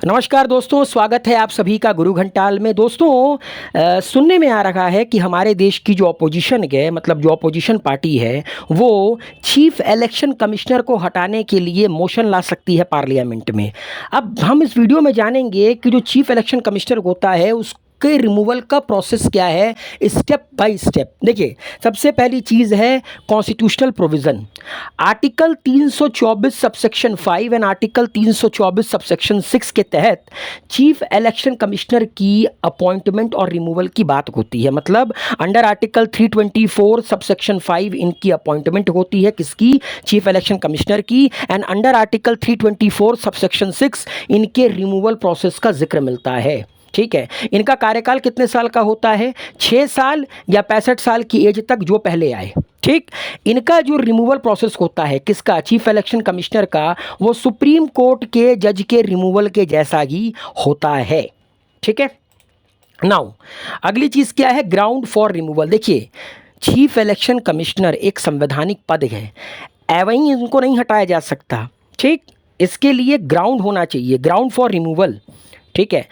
नमस्कार दोस्तों, स्वागत है आप सभी का गुरु घंटाल में। दोस्तों सुनने में आ रहा है कि हमारे देश की जो अपोजिशन है, मतलब जो अपोजिशन पार्टी है, वो चीफ इलेक्शन कमिश्नर को हटाने के लिए मोशन ला सकती है पार्लियामेंट में। अब हम इस वीडियो में जानेंगे कि जो चीफ इलेक्शन कमिश्नर होता है उसके रिमूवल का प्रोसेस क्या है, स्टेप बाय स्टेप। देखिए, सबसे पहली चीज़ है constitutional provision. Article 324 subsection 5 and article 324 subsection 6 के तहत चीफ इलेक्शन कमिश्नर की अपॉइंटमेंट और रिमूवल की बात होती है। मतलब अंडर आर्टिकल 324 सबसेक्शन 5 इनकी अपॉइंटमेंट होती है, किसकी? चीफ इलेक्शन कमिश्नर की। एंड अंडर आर्टिकल 324 सबसेक्शन 6 इनके रिमूवल प्रोसेस का जिक्र मिलता है। ठीक है, इनका कार्यकाल कितने साल का होता है? 6 साल या 65 साल की एज तक, जो पहले आए। ठीक, इनका जो रिमूवल प्रोसेस होता है किसका? चीफ इलेक्शन कमिश्नर का, वो सुप्रीम कोर्ट के जज के रिमूवल के जैसा ही होता है। ठीक है, नाउ अगली चीज़ क्या है? Ground for removal. देखिए, चीफ इलेक्शन कमिश्नर एक संवैधानिक पद है, एवं इनको नहीं हटाया जा सकता। ठीक, इसके लिए ग्राउंड होना चाहिए, ग्राउंड फॉर रिमूवल। ठीक है,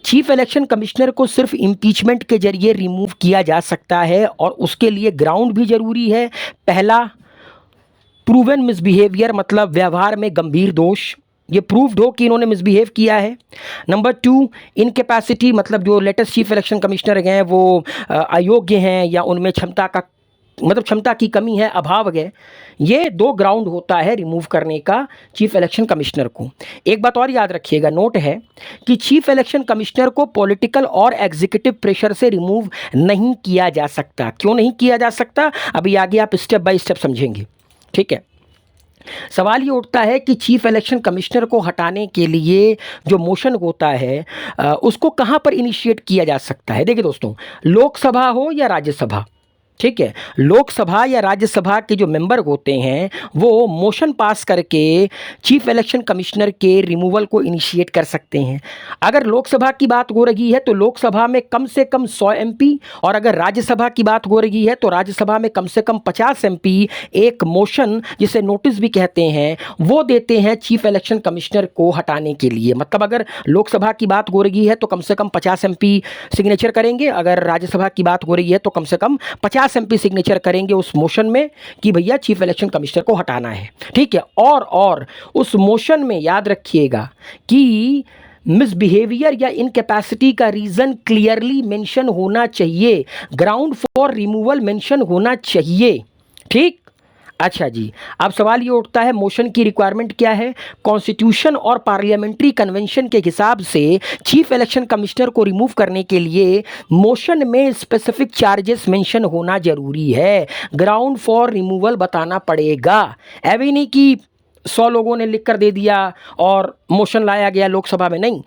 चीफ इलेक्शन कमिश्नर को सिर्फ इम्पीचमेंट के जरिए रिमूव किया जा सकता है और उसके लिए ग्राउंड भी जरूरी है। पहला, प्रूवन मिसबिहेवियर, मतलब व्यवहार में गंभीर दोष, ये प्रूव्ड हो कि इन्होंने मिसबिहेव किया है। नंबर 2, इनकैपेसिटी, मतलब जो लेटेस्ट चीफ इलेक्शन कमिश्नर हैं वो अयोग्य हैं या उनमें क्षमता की कमी है, अभाव है। ये 2 ग्राउंड होता है रिमूव करने का चीफ इलेक्शन कमिश्नर को। एक बात और याद रखिएगा, नोट है कि चीफ इलेक्शन कमिश्नर को पॉलिटिकल और एग्जीक्यूटिव प्रेशर से रिमूव नहीं किया जा सकता। क्यों नहीं किया जा सकता, अभी आगे आप स्टेप बाय स्टेप समझेंगे। ठीक है, सवाल ये उठता है कि चीफ इलेक्शन कमिश्नर को हटाने के लिए जो मोशन होता है उसको कहाँ पर इनिशिएट किया जा सकता है? देखिए दोस्तों, लोकसभा हो या राज्यसभा, ठीक है, लोकसभा या राज्यसभा के जो मेंबर होते हैं वो मोशन पास करके चीफ इलेक्शन कमिश्नर के रिमूवल को इनिशिएट कर सकते हैं। अगर लोकसभा की बात हो रही है तो लोकसभा में कम से कम 100 एमपी, और अगर राज्यसभा की बात हो रही है तो राज्यसभा में कम से कम 50 एमपी एक मोशन, जिसे नोटिस भी कहते हैं, वो देते हैं चीफ इलेक्शन कमिश्नर को हटाने के लिए। मतलब अगर लोकसभा की बात हो रही है तो कम से कम 50 एमपी सिग्नेचर करेंगे, अगर राज्यसभा की बात हो रही है तो कम से कम 50 एमपी सिग्नेचर करेंगे उस मोशन में कि भैया चीफ इलेक्शन कमिश्नर को हटाना है। ठीक है, और उस मोशन में याद रखिएगा कि मिसबिहेवियर या इनकैपेसिटी का रीजन क्लियरली मेंशन होना चाहिए, ग्राउंड फॉर रिमूवल मेंशन होना चाहिए। ठीक, अच्छा जी, अब सवाल ये उठता है मोशन की रिक्वायरमेंट क्या है? कॉन्स्टिट्यूशन और पार्लियामेंट्री कन्वेंशन के हिसाब से चीफ इलेक्शन कमिश्नर को रिमूव करने के लिए मोशन में स्पेसिफिक चार्जेस मेंशन होना जरूरी है, ग्राउंड फॉर रिमूवल बताना पड़ेगा। ऐसे नहीं कि 100 लोगों ने लिख कर दे दिया और मोशन लाया गया लोकसभा में, नहीं।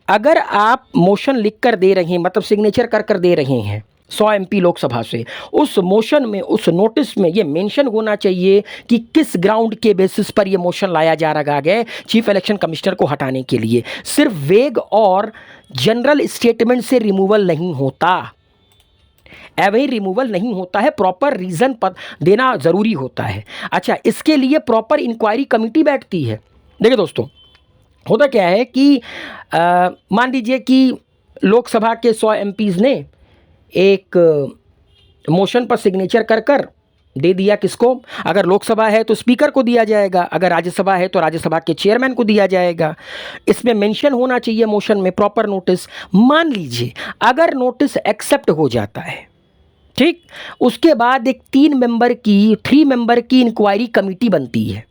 अगर आप मोशन लिख कर दे रहे हैं, मतलब सिग्नेचर कर दे रहे हैं 100 एमपी लोकसभा से, उस मोशन में, उस नोटिस में ये मेंशन होना चाहिए कि किस ग्राउंड के बेसिस पर ये मोशन लाया जा रहा है चीफ इलेक्शन कमिश्नर को हटाने के लिए। सिर्फ वेग और जनरल स्टेटमेंट से रिमूवल नहीं होता, वही रिमूवल नहीं होता है, प्रॉपर रीजन पर देना ज़रूरी होता है। अच्छा, इसके लिए प्रॉपर इंक्वायरी कमेटी बैठती है। देखिए दोस्तों, होता क्या है कि मान लीजिए कि लोकसभा के 100 एमपीज़ ने एक मोशन पर सिग्नेचर कर दे दिया, किसको? अगर लोकसभा है तो स्पीकर को दिया जाएगा, अगर राज्यसभा है तो राज्यसभा के चेयरमैन को दिया जाएगा। इसमें मेंशन होना चाहिए मोशन में प्रॉपर नोटिस। मान लीजिए अगर नोटिस एक्सेप्ट हो जाता है, ठीक, उसके बाद एक 3 मेंबर की इंक्वायरी कमेटी बनती है।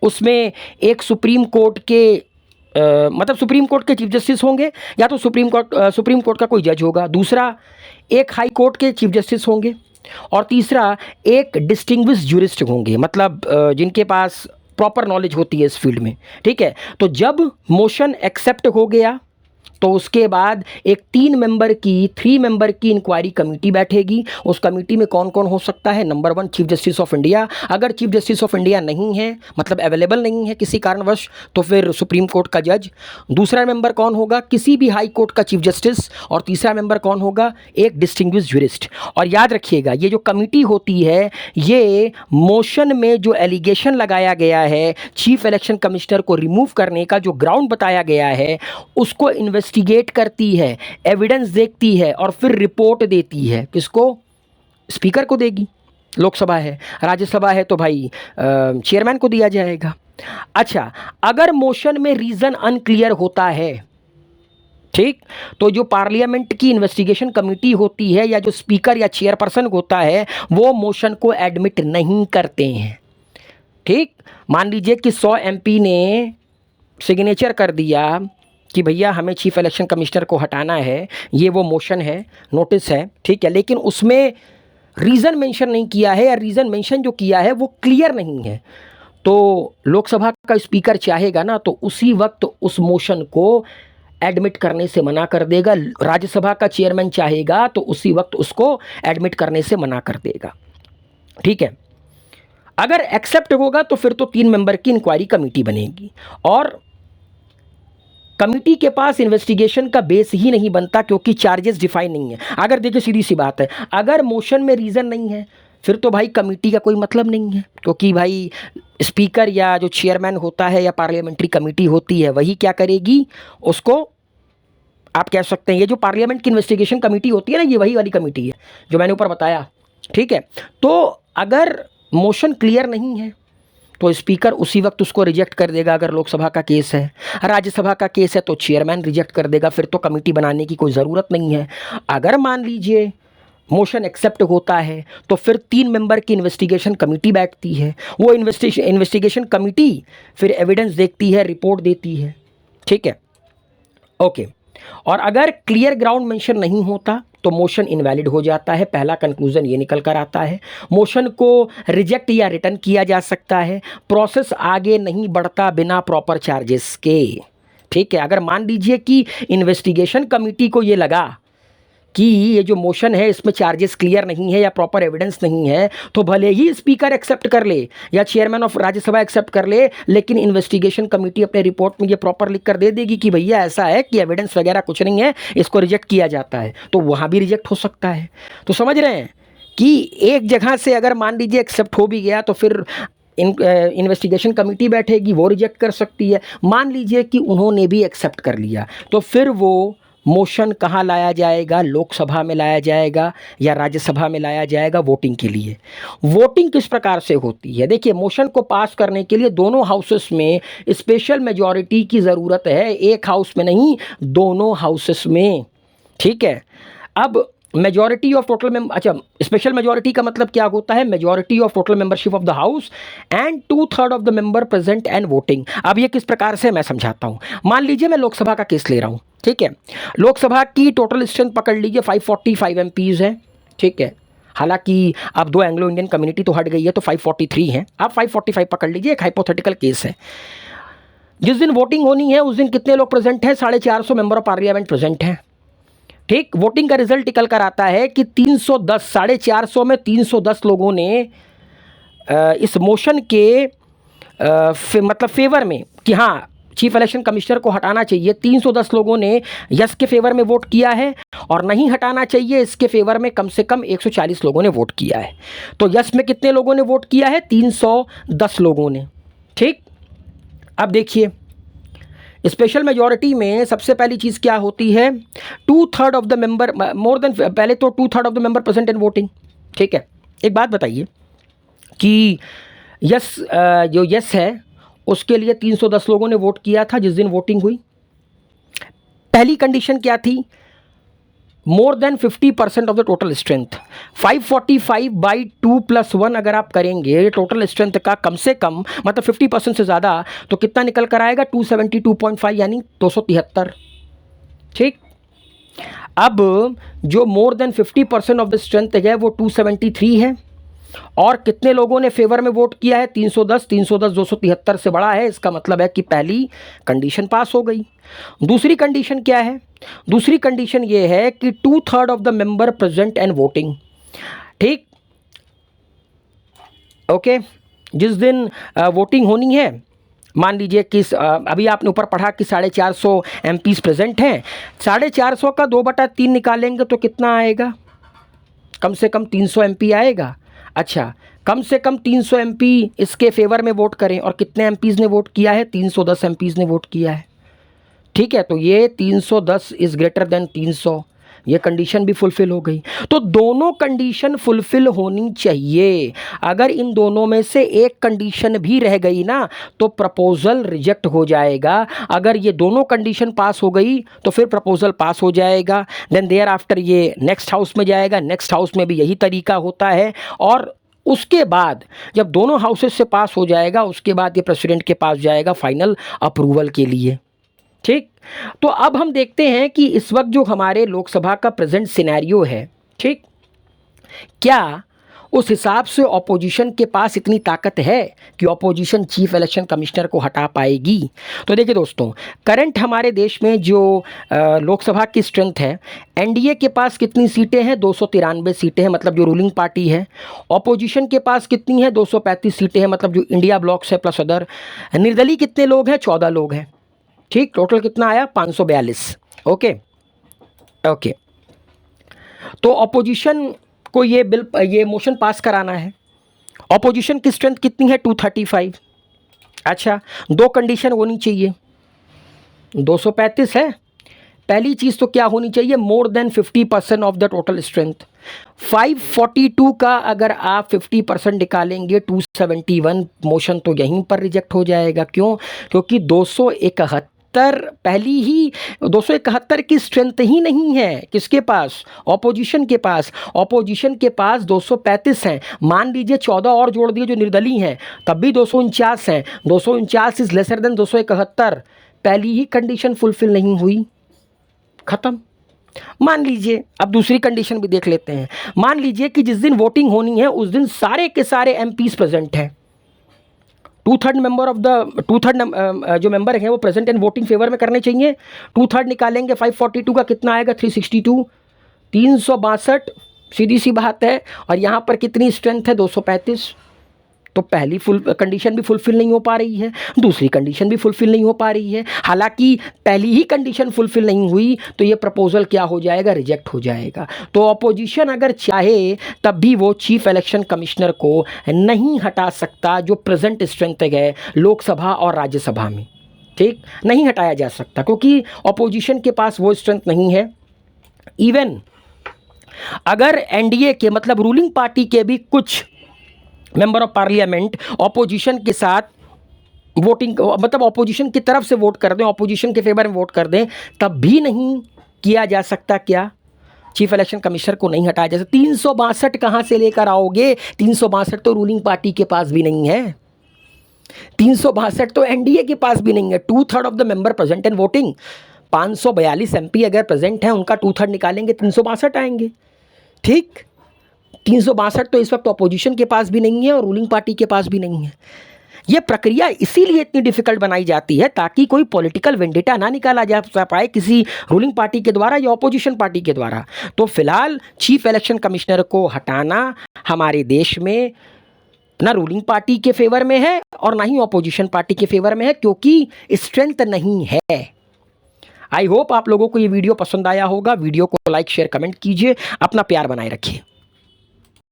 उसमें एक सुप्रीम कोर्ट के मतलब सुप्रीम कोर्ट के चीफ जस्टिस होंगे, या तो सुप्रीम कोर्ट का कोई जज होगा, दूसरा एक हाई कोर्ट के चीफ जस्टिस होंगे, और तीसरा एक डिस्टिंग्विश ज्यूरिस्ट होंगे, मतलब जिनके पास प्रॉपर नॉलेज होती है इस फील्ड में। ठीक है, तो जब मोशन एक्सेप्ट हो गया तो उसके बाद एक 3 मेंबर की इंक्वायरी कमेटी बैठेगी। उस कमेटी में कौन कौन हो सकता है? Number 1 chief justice of India. अगर चीफ जस्टिस ऑफ इंडिया नहीं है, मतलब अवेलेबल नहीं है किसी कारणवश, तो फिर सुप्रीम कोर्ट का जज। दूसरा मेंबर कौन होगा? किसी भी हाई कोर्ट का चीफ जस्टिस। और तीसरा मेंबर कौन होगा? एक डिस्टिंग्विश्ड ज्यूरिस्ट। और याद रखिएगा, ये जो कमेटी होती है, ये मोशन में जो एलिगेशन लगाया गया है चीफ इलेक्शन कमिश्नर को रिमूव करने का, जो ग्राउंड बताया गया है, उसको इन्वेस्टिगेट करती है, एविडेंस देखती है और फिर रिपोर्ट देती है। किसको? स्पीकर को देगी। लोकसभा है, राज्यसभा है तो भाई चेयरमैन को दिया जाएगा। अच्छा, अगर मोशन में रीजन अनक्लियर होता है, ठीक, तो जो पार्लियामेंट की इन्वेस्टिगेशन कमेटी होती है या जो स्पीकर या चेयरपर्सन होता है, वो मोशन को एडमिट नहीं करते हैं। ठीक, मान लीजिए कि 100 एमपी ने सिग्नेचर कर दिया कि भैया हमें चीफ इलेक्शन कमिश्नर को हटाना है, ये वो मोशन है, नोटिस है, ठीक है, लेकिन उसमें रीज़न मेंशन नहीं किया है या रीज़न मेंशन जो किया है वो क्लियर नहीं है, तो लोकसभा का स्पीकर चाहेगा ना तो उसी वक्त उस मोशन को एडमिट करने से मना कर देगा। राज्यसभा का चेयरमैन चाहेगा तो उसी वक्त उसको एडमिट करने से मना कर देगा। ठीक है, अगर एक्सेप्ट होगा तो फिर तो 3 मेंबर की इंक्वायरी कमेटी बनेगी और कमेटी के पास इन्वेस्टिगेशन का बेस ही नहीं बनता क्योंकि चार्जेस डिफाइन नहीं है। अगर देखिए, सीधी सी बात है, अगर मोशन में रीज़न नहीं है फिर तो भाई कमेटी का कोई मतलब नहीं है, क्योंकि भाई स्पीकर या जो चेयरमैन होता है या पार्लियामेंट्री कमेटी होती है वही क्या करेगी, उसको आप कह सकते हैं, ये जो पार्लियामेंट की इन्वेस्टिगेशन कमेटी होती है ना, ये वही वाली कमेटी है जो मैंने ऊपर बताया। ठीक है, तो अगर मोशन क्लियर नहीं है तो स्पीकर उसी वक्त उसको रिजेक्ट कर देगा। अगर लोकसभा का केस है, राज्यसभा का केस है तो चेयरमैन रिजेक्ट कर देगा, फिर तो कमेटी बनाने की कोई ज़रूरत नहीं है। अगर मान लीजिए मोशन एक्सेप्ट होता है तो फिर 3 मेंबर की इन्वेस्टिगेशन कमेटी बैठती है। वो इन्वेस्टिगेशन कमेटी फिर एविडेंस देखती है, रिपोर्ट देती है। ठीक है, ओके। और अगर क्लियर ग्राउंड मेंशन नहीं होता तो मोशन इनवैलिड हो जाता है। पहला कंक्लूजन ये निकल कर आता है। मोशन को रिजेक्ट या रिटर्न किया जा सकता है। प्रोसेस आगे नहीं बढ़ता बिना प्रॉपर चार्जेस के। ठीक है, अगर मान लीजिए कि इन्वेस्टिगेशन कमेटी को ये लगा कि ये जो मोशन है इसमें चार्जेस क्लियर नहीं है या प्रॉपर एविडेंस नहीं है, तो भले ही स्पीकर एक्सेप्ट कर ले या चेयरमैन ऑफ राज्यसभा एक्सेप्ट कर ले, लेकिन इन्वेस्टिगेशन कमेटी अपने रिपोर्ट में ये प्रॉपर लिख कर दे देगी कि भैया ऐसा है कि एविडेंस वगैरह कुछ नहीं है, इसको रिजेक्ट किया जाता है, तो वहाँ भी रिजेक्ट हो सकता है। तो समझ रहे हैं कि एक जगह से अगर मान लीजिए एक्सेप्ट हो भी गया तो फिर इन्वेस्टिगेशन कमेटी बैठेगी, वो रिजेक्ट कर सकती है। मान लीजिए कि उन्होंने भी एक्सेप्ट कर लिया तो फिर वो मोशन कहाँ लाया जाएगा? लोकसभा में लाया जाएगा या राज्यसभा में लाया जाएगा वोटिंग के लिए। वोटिंग किस प्रकार से होती है? देखिए, मोशन को पास करने के लिए दोनों हाउसेस में स्पेशल मेजॉरिटी की ज़रूरत है, एक हाउस में नहीं, दोनों हाउसेस में। ठीक है, अब मेजॉरिटी ऑफ टोटल मेंबर, अच्छा, स्पेशल मेजॉरिटी का मतलब क्या होता है? Majority of total membership of the house and 2/3 of the member present and voting. अब ये किस प्रकार से मैं समझाता हूँ। मान लीजिए मैं लोकसभा का केस ले रहा हूँ। ठीक है, लोकसभा की टोटल स्ट्रेंथ पकड़ लीजिए 545 एमपीज़ है। ठीक है, हालांकि अब 2 एंग्लो इंडियन कम्युनिटी तो हट गई है तो 543 है, आप 545 पकड़ लीजिए। एक हाइपोथेटिकल केस है। जिस दिन वोटिंग होनी है उस दिन कितने लोग प्रेजेंट हैं? 450 मेंबर ऑफ पार्लियामेंट प्रेजेंट हैं। ठीक, वोटिंग का रिजल्ट निकल कर आता है कि 310, 450 में 310 लोगों ने इस मोशन के मतलब फेवर में कि हाँ चीफ इलेक्शन कमिश्नर को हटाना चाहिए, 310 लोगों ने यस के फेवर में वोट किया है और नहीं हटाना चाहिए इसके फेवर में कम से कम 140 लोगों ने वोट किया है। तो यस में कितने लोगों ने वोट किया है? 310 लोगों ने। ठीक, अब देखिए स्पेशल मेजॉरिटी में सबसे पहली चीज़ क्या होती है? 2/3 of the member, more than, पहले तो 2/3 of the member present in voting. ठीक है, एक बात बताइए कि यस, जो यस है उसके लिए 310 लोगों ने वोट किया था जिस दिन वोटिंग हुई। पहली कंडीशन क्या थी? More than 50% of the total strength. 545 by 2 + 1 अगर आप करेंगे टोटल स्ट्रेंथ का कम से कम, मतलब 50% से ज़्यादा, तो कितना निकल कर आएगा? 272.5 यानी 273। ठीक, अब जो more than 50% of the strength है वो 273 है और कितने लोगों ने फेवर में वोट किया है? 310। 310 273 से बड़ा है, इसका मतलब है कि पहली कंडीशन पास हो गई। दूसरी कंडीशन क्या है? दूसरी कंडीशन ये है कि 2/3 of the member present and voting. ठीक, ओके। जिस दिन वोटिंग होनी है, मान लीजिए कि अभी आपने ऊपर पढ़ा कि 450 MPs प्रेजेंट हैं, 450 का 2/3 निकालेंगे तो कितना आएगा? कम से कम 300 MP आएगा। अच्छा, कम से कम 300 MP इसके फेवर में वोट करें, और कितने MPs ने वोट किया है? 310 MPs ने वोट किया है। ठीक है, तो ये 310 इज़ ग्रेटर देन 300, ये कंडीशन भी फुलफ़िल हो गई। तो दोनों कंडीशन फुलफ़िल होनी चाहिए। अगर इन दोनों में से एक कंडीशन भी रह गई ना, तो प्रपोज़ल रिजेक्ट हो जाएगा। अगर ये दोनों कंडीशन पास हो गई तो फिर प्रपोज़ल पास हो जाएगा। देन देयर आफ्टर ये नेक्स्ट हाउस में जाएगा, नेक्स्ट हाउस में भी यही तरीका होता है, और उसके बाद जब दोनों हाउसेस से पास हो जाएगा, उसके बाद ये प्रेसिडेंट के पास जाएगा फाइनल अप्रूवल के लिए। ठीक, तो अब हम देखते हैं कि इस वक्त जो हमारे लोकसभा का प्रेजेंट सिनेरियो है, ठीक, क्या उस हिसाब से ऑपोजिशन के पास इतनी ताकत है कि ऑपोजिशन चीफ इलेक्शन कमिश्नर को हटा पाएगी? तो देखिए दोस्तों, करंट हमारे देश में जो लोकसभा की स्ट्रेंथ है, एनडीए के पास कितनी सीटें हैं? 293 सीटें हैं, मतलब जो रूलिंग पार्टी है। ऑपोजिशन के पास कितनी है? 235 सीटें हैं, मतलब जो इंडिया ब्लॉक्स है प्लस अदर। निर्दलीय कितने लोग हैं? 14 लोग हैं। ठीक, टोटल कितना आया? 542। ओके ओके, तो ऑपोजिशन को ये मोशन पास कराना है। ऑपोजिशन की स्ट्रेंथ कितनी है? 235। अच्छा, दो कंडीशन होनी चाहिए। 235 है, पहली चीज़ तो क्या होनी चाहिए? More than 50% of the total strength. 542 का अगर आप 50% निकालेंगे, 271, मोशन तो यहीं पर रिजेक्ट हो जाएगा। क्यों? क्योंकि 271 पहली ही 271 की स्ट्रेंथ ही नहीं है। किसके पास? ऑपोजिशन के पास। ऑपोजिशन के पास 235 हैं। मान लीजिए 14 और जोड़ दिए जो निर्दलीय हैं, तब भी 249 हैं। 249 इज लेसर देन 271। पहली ही कंडीशन फुलफिल नहीं हुई, खत्म। मान लीजिए, अब दूसरी कंडीशन भी देख लेते हैं। मान लीजिए कि जिस दिन वोटिंग होनी है उस दिन सारे के सारे MPs प्रेजेंट हैं। 2/3 जो मेंबर हैं वो प्रेजेंट एंड वोटिंग फेवर में करने चाहिए। 2/3 निकालेंगे, 542 का कितना आएगा? 362। 362, सीधी सी बात है। और यहाँ पर कितनी स्ट्रेंथ है? 235। तो पहली फुल कंडीशन भी फुलफिल नहीं हो पा रही है, दूसरी कंडीशन भी फुलफिल नहीं हो पा रही है। हालांकि पहली ही कंडीशन फुलफिल नहीं हुई तो ये प्रपोजल क्या हो जाएगा? रिजेक्ट हो जाएगा। तो ऑपोजिशन अगर चाहे तब भी वो चीफ इलेक्शन कमिश्नर को नहीं हटा सकता, जो प्रेजेंट स्ट्रेंथ है लोकसभा और राज्यसभा में। ठीक, नहीं हटाया जा सकता क्योंकि ऑपोजिशन के पास वो स्ट्रेंथ नहीं है। इवन अगर एनडीए के, मतलब रूलिंग पार्टी के भी कुछ मेंबर ऑफ पार्लियामेंट ऑपोजिशन के साथ वोटिंग, मतलब ऑपोजिशन की तरफ से वोट कर दें, ऑपोजिशन के फेवर में वोट कर दें, तब भी नहीं किया जा सकता। क्या? चीफ इलेक्शन कमिश्नर को नहीं हटाया जा सकता। 362 कहाँ से लेकर आओगे? 362 तो रूलिंग पार्टी के पास भी नहीं है। 362 तो एनडीए के पास भी नहीं है। 2/3 of the member present and voting. 542 MP अगर प्रेजेंट हैं, उनका 2/3 निकालेंगे, 362 आएंगे। ठीक, 362 तो इस वक्त अपोजिशन के पास भी नहीं है और रूलिंग पार्टी के पास भी नहीं है। यह प्रक्रिया इसीलिए इतनी डिफिकल्ट बनाई जाती है ताकि कोई पॉलिटिकल वेंडेटा ना निकाला जा पाए किसी रूलिंग पार्टी के द्वारा या अपोजिशन पार्टी के द्वारा। तो फिलहाल चीफ इलेक्शन कमिश्नर को हटाना हमारे देश में ना रूलिंग पार्टी के फेवर में है और ना ही अपोजिशन पार्टी के फेवर में है, क्योंकि स्ट्रेंथ नहीं है। आई होप आप लोगों को ये वीडियो पसंद आया होगा। वीडियो को लाइक शेयर कमेंट कीजिए, अपना प्यार बनाए रखिए।